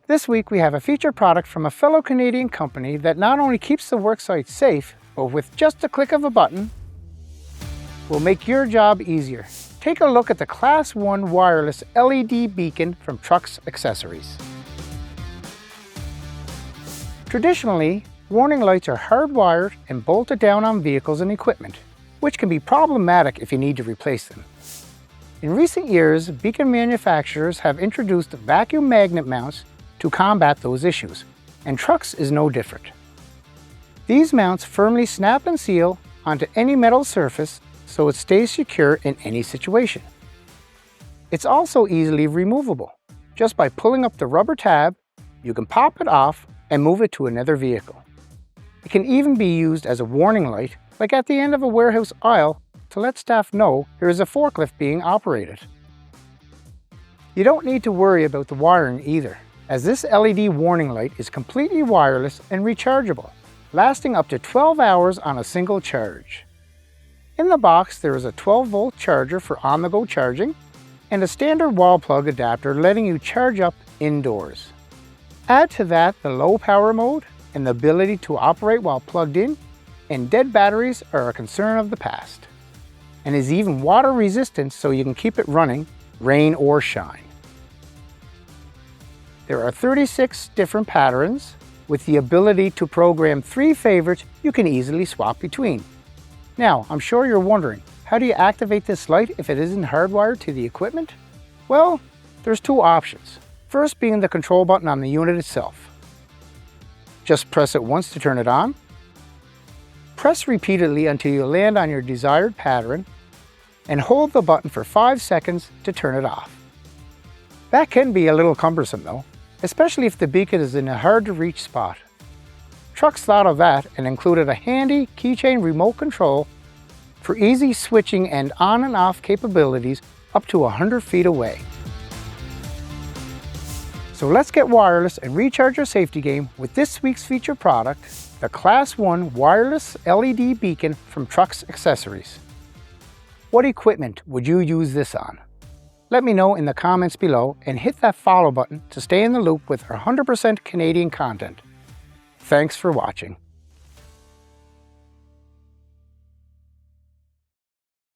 This week we have a featured product from a fellow Canadian company that not only keeps the worksite safe, but with just a click of a button, will make your job easier. Take a look at the Class 1 wireless LED beacon from Trux Accessories. Traditionally, warning lights are hardwired and bolted down on vehicles and equipment, which can be problematic if you need to replace them. In recent years, beacon manufacturers have introduced vacuum magnet mounts to combat those issues, and Trux is no different. These mounts firmly snap and seal onto any metal surface so it stays secure in any situation. It's also easily removable. Just by pulling up the rubber tab, you can pop it off and move it to another vehicle. It can even be used as a warning light, like at the end of a warehouse aisle, to let staff know there is a forklift being operated. You don't need to worry about the wiring either, as this LED warning light is completely wireless and rechargeable, lasting up to 12 hours on a single charge. In the box there is a 12-volt charger for on-the-go charging, and a standard wall plug adapter letting you charge up indoors. Add to that the low power mode and the ability to operate while plugged in, and dead batteries are a concern of the past, and is even water resistant so you can keep it running, rain or shine. There are 36 different patterns, with the ability to program 3 favorites you can easily swap between. Now, I'm sure you're wondering, how do you activate this light if it isn't hardwired to the equipment? Well, there's 2 options. First being the control button on the unit itself. Just press it once to turn it on. Press repeatedly until you land on your desired pattern, and hold the button for 5 seconds to turn it off. That can be a little cumbersome though, especially if the beacon is in a hard-to-reach spot. Trux thought of that and included a handy keychain remote control for easy switching and on and off capabilities up to 100 feet away. So let's get wireless and recharge your safety game with this week's featured product, the Class 1 wireless LED beacon from Trux Accessories. What equipment would you use this on? Let me know in the comments below and hit that follow button to stay in the loop with our 100% Canadian content. Thanks for watching.